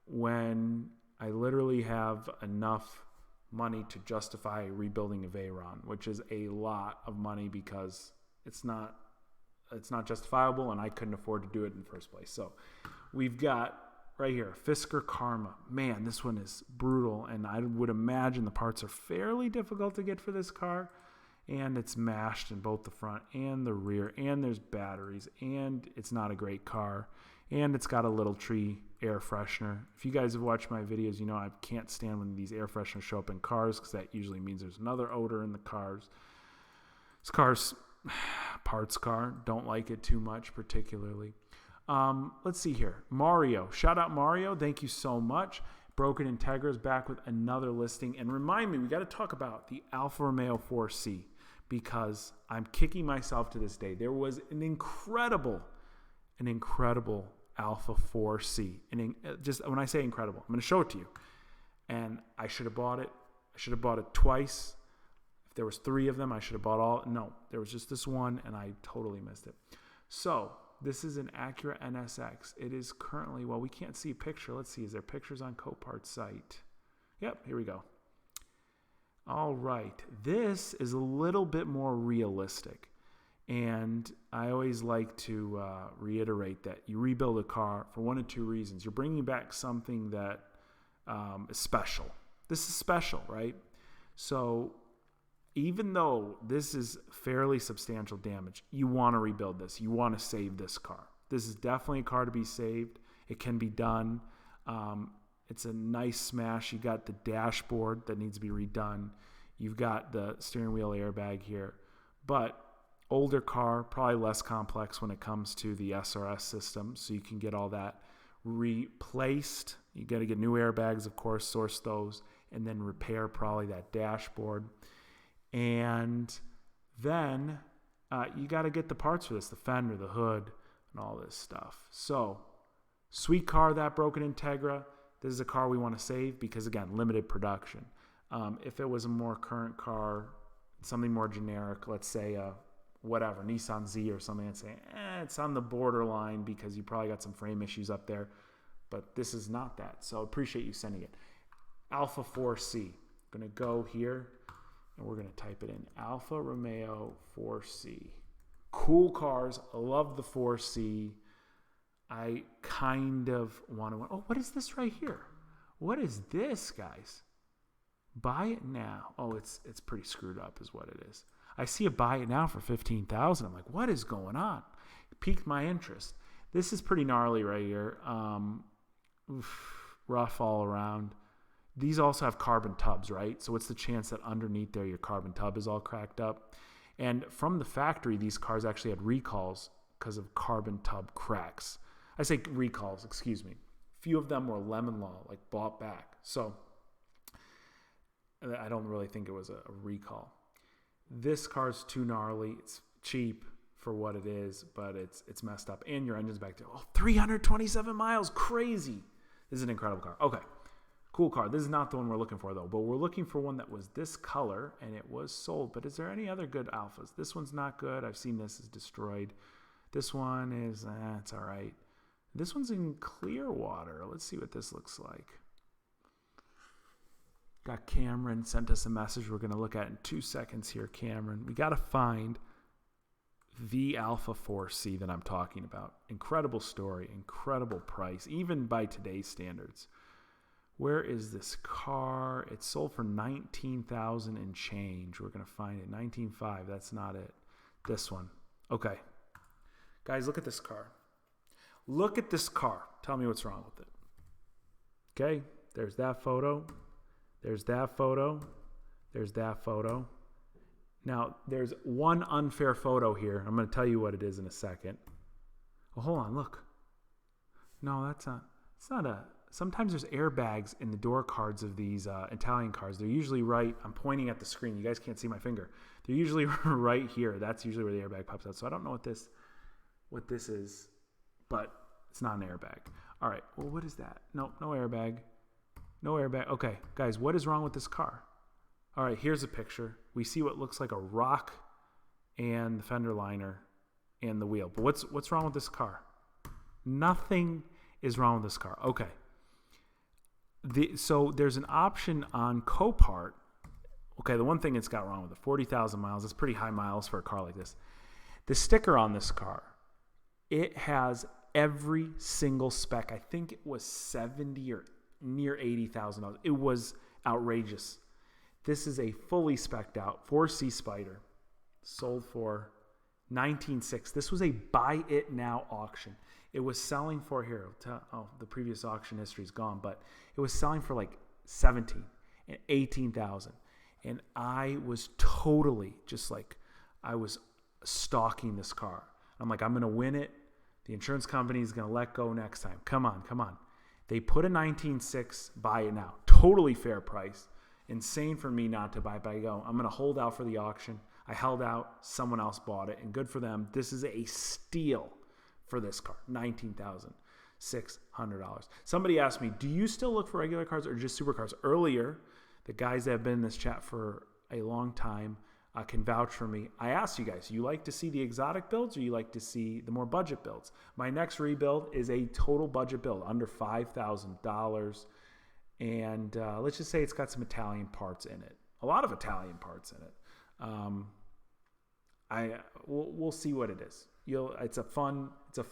when I literally have enough money to justify rebuilding a Veyron, which is a lot of money because it's not justifiable, and I couldn't afford to do it in the first place. So we've got right here, Fisker Karma. Man, this one is brutal, and I would imagine the parts are fairly difficult to get for this car, and it's mashed in both the front and the rear, and there's batteries, and it's not a great car, and it's got a little tree air freshener. If you guys have watched my videos, you know I can't stand when these air fresheners show up in cars because that usually means there's another odor in the cars. This car's parts car. Don't like it too much particularly. Let's see here. Mario. Shout out Mario. Thank you so much. Broken Integra's back with another listing. And remind me, we got to talk about the Alfa Romeo 4C because I'm kicking myself to this day. There was an incredible Alfa 4C. And just when I say incredible, I'm going to show it to you. And I should have bought it. I should have bought it twice. If there was 3 of them, I should have bought all. No, there was just this one, and I totally missed it. So this is an Acura NSX. It is currently, well, we can't see a picture. Let's see. Is there pictures on Copart's site? Yep, here we go. All right. This is a little bit more realistic. And I always like to reiterate that you rebuild a car for one of 2 reasons. You're bringing back something that is special. This is special, right? So even though this is fairly substantial damage, you want to rebuild this. You want to save this car. This is definitely a car to be saved. It can be done. It's a nice smash. You got the dashboard that needs to be redone. You've got the steering wheel airbag here. But older car, probably less complex when it comes to the SRS system, so you can get all that replaced. You got to get new airbags, of course, source those, and then repair probably that dashboard. And then you got to get the parts for this, the fender, the hood, and all this stuff. So, sweet car, that broken Integra. This is a car we want to save because, again, limited production. If it was a more current car, something more generic, let's say whatever, Nissan Z or something, I'd say, it's on the borderline because you probably got some frame issues up there. But this is not that. So, appreciate you sending it. Alfa 4C. Going to go here. And we're going to type it in. Alfa Romeo 4C. Cool cars. I love the 4C. I kind of want to... Oh, what is this right here? What is this, guys? Buy it now. Oh, it's pretty screwed up is what it is. I see a buy it now for $15,000. I'm like, what is going on? It piqued my interest. This is pretty gnarly right here. Rough all around. These also have carbon tubs, right? So what's the chance that underneath there your carbon tub is all cracked up? And from the factory, these cars actually had recalls because of carbon tub cracks. I say recalls, excuse me. Few of them were lemon law, like bought back. So I don't really think it was a recall. This car's too gnarly. It's cheap for what it is, but it's messed up. And your engine's back there. Oh, 327 miles. Crazy. This is an incredible car. Okay. Cool car. This is not the one we're looking for, though. But we're looking for one that was this color, and it was sold. But is there any other good Alphas? This one's not good. I've seen this is destroyed. This one is, it's all right. This one's in Clearwater. Let's see what this looks like. Got Cameron sent us a message we're going to look at in 2 seconds here, Cameron. We got to find the Alfa 4C that I'm talking about. Incredible story, incredible price, even by today's standards. Where is this car? It's sold for $19,000 and change. We're going to find it. $19,500. That's not it. This one. Okay. Guys, look at this car. Look at this car. Tell me what's wrong with it. Okay. There's that photo. There's that photo. There's that photo. Now, there's one unfair photo here. I'm going to tell you what it is in a second. Oh, hold on. Look. No, that's not. It's not a... Sometimes there's airbags in the door cards of these Italian cars. They're usually right. I'm pointing at the screen. You guys can't see my finger. They're usually right here. That's usually where the airbag pops out. So I don't know what this is, but it's not an airbag. All right. Well, what is that? No airbag. No airbag. Okay, guys, what is wrong with this car? All right, here's a picture. We see what looks like a rock and the fender liner and the wheel. But what's wrong with this car? Nothing is wrong with this car. Okay. So there's an option on Copart. Okay, the one thing it's got wrong with it, 40,000 miles. That's pretty high miles for a car like this. The sticker on this car, it has every single spec. I think it was 70 or near $80,000. It was outrageous. This is a fully spec'd out 4C Spider, sold for $19,600. This was a buy it now auction. It was selling for the previous auction history is gone, but it was selling for like $17,000 and $18,000. And I was totally just like, I was stalking this car. I'm like, I'm going to win it. The insurance company is going to let go next time. Come on. They put a $19,600 buy it now. Totally fair price. Insane for me not to buy it, but I go, I'm going to hold out for the auction. I held out. Someone else bought it, and good for them. This is a steal for this car, $19,600. Somebody asked me, do you still look for regular cars or just supercars? Earlier, the guys that have been in this chat for a long time can vouch for me. I asked you guys, you like to see the exotic builds or you like to see the more budget builds? My next rebuild is a total budget build, under $5,000. And let's just say it's got some Italian parts in it. A lot of Italian parts in it. We'll see what it is. It's a fun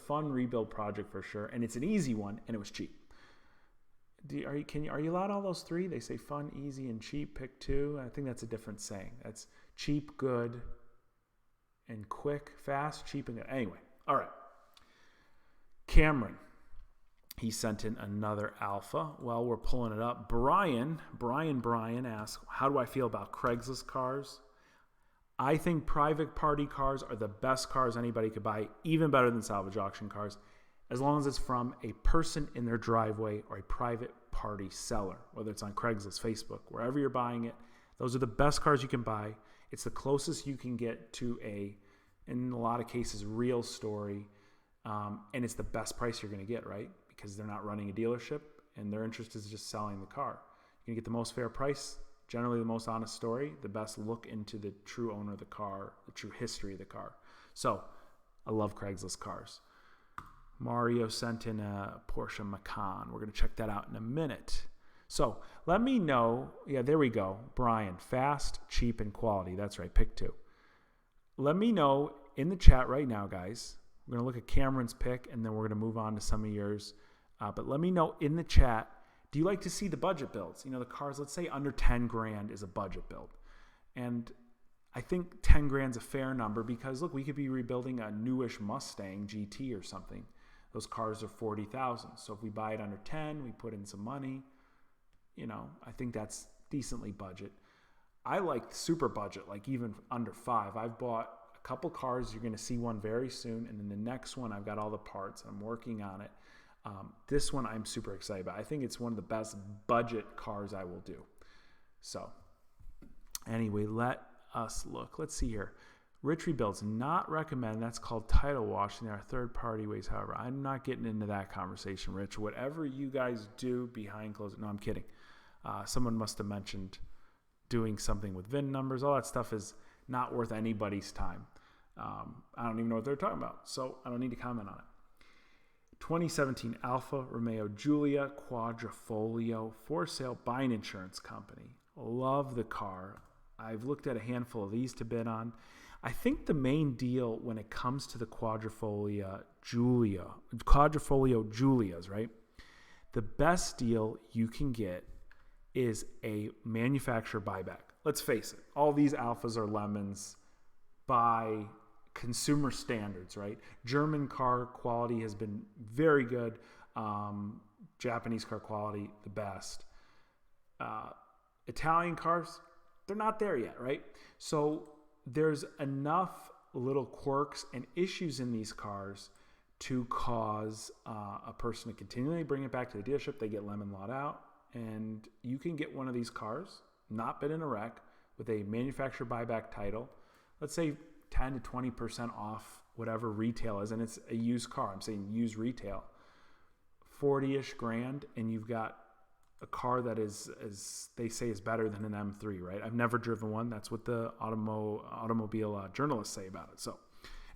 rebuild project for sure, and it's an easy one, and it was cheap. Are you allowed all those three? They say fun, easy, and cheap. Pick two. I think that's a different saying. That's cheap, good, and quick, fast, cheap, and good. Anyway, all right. Cameron, he sent in another Alpha. Well, we're pulling it up. Brian asks, how do I feel about Craigslist cars? I think private party cars are the best cars anybody could buy, even better than salvage auction cars. as long as it's from a person in their driveway or a private party seller, whether it's on Craigslist, Facebook, wherever you're buying it. Those are the best cars you can buy. It's the closest you can get to in a lot of cases, real story. And it's the best price you're going to get, right? Because they're not running a dealership and their interest is just selling the car. You're going to get the most fair price, generally the most honest story, the best look into the true owner of the car, the true history of the car. So I love Craigslist cars. Mario sent in a Porsche Macan. We're going to check that out in a minute. So let me know. Yeah, there we go. Brian, fast, cheap, and quality. That's right. Pick 2. Let me know in the chat right now, guys. We're going to look at Cameron's pick, and then we're going to move on to some of yours. But let me know in the chat, do you like to see the budget builds? The cars, let's say under 10 grand is a budget build. And I think 10 grand's a fair number because, look, we could be rebuilding a newish Mustang GT or something. Those cars are 40,000. So if we buy it under 10, we put in some money. I think that's decently budget. I like super budget, like even under 5. I've bought a couple cars. You're going to see one very soon. And then the next one, I've got all the parts. I'm working on it. This one I'm super excited about. I think it's one of the best budget cars I will do. So anyway, let us look. Let's see here. Rich Rebuilds, not recommend. That's called title washing. There are third-party ways, however. I'm not getting into that conversation, Rich. Whatever you guys do behind closed... No, I'm kidding. Someone must have mentioned doing something with VIN numbers. All that stuff is not worth anybody's time. I don't even know what they're talking about, so I don't need to comment on it. 2017 Alfa Romeo Giulia Quadrifoglio for sale by an insurance company. Love the car. I've looked at a handful of these to bid on. I think the main deal when it comes to the Quadrifoglio Giulias, right? The best deal you can get is a manufacturer buyback. Let's face it, all these Alphas are lemons by consumer standards, right? German car quality has been very good. Japanese car quality, the best. Italian cars, they're not there yet, right? So there's enough little quirks and issues in these cars to cause a person to continually bring it back to the dealership. They get lemon lawed out, and you can get one of these cars, not been in a wreck, with a manufacturer buyback title. Let's say 10 to 20% off whatever retail is, and it's a used car. I'm saying used retail, 40-ish grand, and you've got a car that is, as they say, is better than an M3, right? I've never driven one. That's what the automobile journalists say about it. So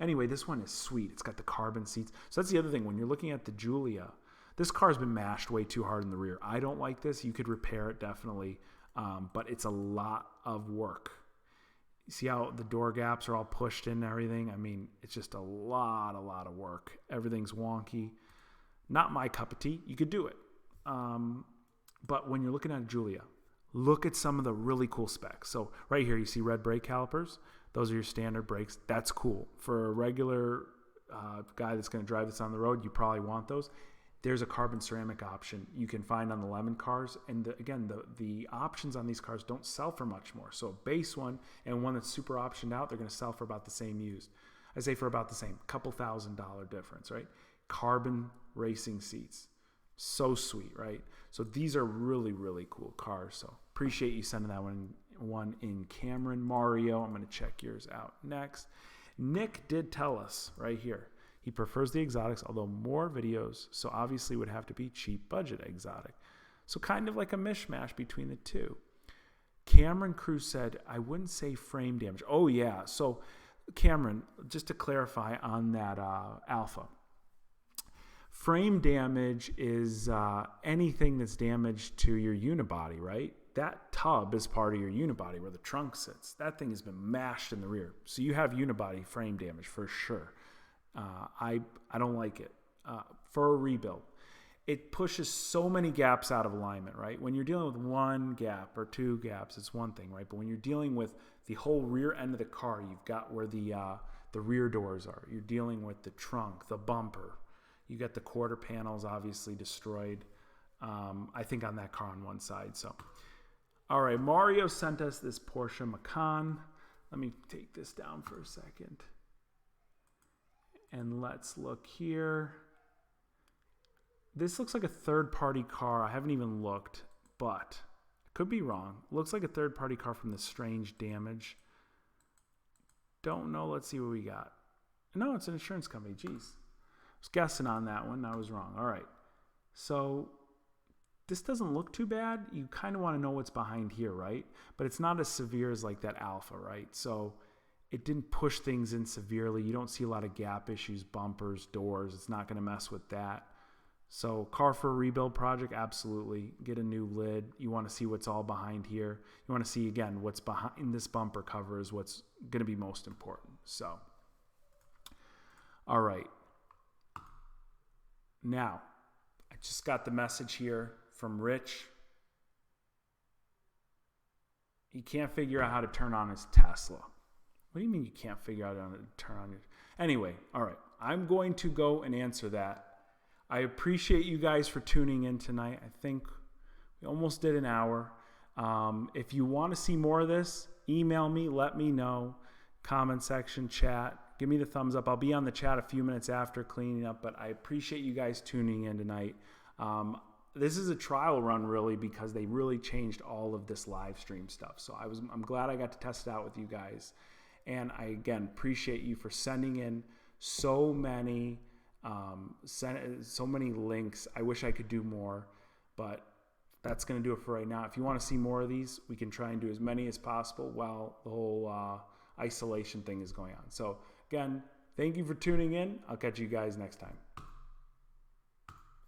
anyway, this one is sweet. It's got the carbon seats. So that's the other thing. When you're looking at the Giulia, this car's been mashed way too hard in the rear. I don't like this. You could repair it definitely, but it's a lot of work. You see how the door gaps are all pushed in and everything? I mean, it's just a lot of work. Everything's wonky. Not my cup of tea. You could do it. But when you're looking at a Giulia, look at some of the really cool specs. So right here, you see red brake calipers. Those are your standard brakes. That's cool. For a regular guy that's going to drive this on the road, you probably want those. There's a carbon ceramic option you can find on the lemon cars. And again, the options on these cars don't sell for much more. So a base one and one that's super optioned out, they're going to sell for about the same used. I say for about the same, couple $1,000 difference, right? Carbon racing seats. So sweet, right? So these are really, really cool cars. So appreciate you sending that one in, Cameron. Mario, I'm going to check yours out next. Nick did tell us right here, he prefers the exotics, although more videos, so obviously would have to be cheap budget exotic. So kind of like a mishmash between the two. Cameron Cruz said, I wouldn't say frame damage. Oh yeah, so Cameron, just to clarify on that Alpha. Frame damage is anything that's damaged to your unibody, right? That tub is part of your unibody where the trunk sits. That thing has been mashed in the rear. So you have unibody frame damage for sure. I don't like it. For a rebuild, it pushes so many gaps out of alignment, right? When you're dealing with one gap or two gaps, it's one thing, right? But when you're dealing with the whole rear end of the car, you've got where the rear doors are. You're dealing with the trunk, the bumper. You got the quarter panels obviously destroyed, I think, on that car on one side. So, all right, Mario sent us this Porsche Macan. Let me take this down for a second. And let's look here. This looks like a third-party car. I haven't even looked, but I could be wrong. Looks like a third-party car from the Strange Damage. Don't know. Let's see what we got. No, it's an insurance company. Jeez. I was guessing on that one. I was wrong. All right. So this doesn't look too bad. You kind of want to know what's behind here, right? But it's not as severe as like that Alpha, right? So it didn't push things in severely. You don't see a lot of gap issues, bumpers, doors. It's not going to mess with that. So car for a rebuild project, absolutely. Get a new lid. You want to see what's all behind here. You want to see, again, what's behind this bumper cover is what's going to be most important. So, all right. Now, I just got the message here from Rich. He can't figure out how to turn on his Tesla. What do you mean you can't figure out how to turn on your... Anyway, all right. I'm going to go and answer that. I appreciate you guys for tuning in tonight. I think we almost did an hour. If you want to see more of this, email me, let me know. Comment section, chat. Give me the thumbs up. I'll be on the chat a few minutes after cleaning up, but I appreciate you guys tuning in tonight. This is a trial run, really, because they really changed all of this live stream stuff. So I'm glad I got to test it out with you guys. And I, again, appreciate you for sending in so many links. I wish I could do more, but that's going to do it for right now. If you want to see more of these, we can try and do as many as possible while the whole isolation thing is going on. So again, thank you for tuning in. I'll catch you guys next time.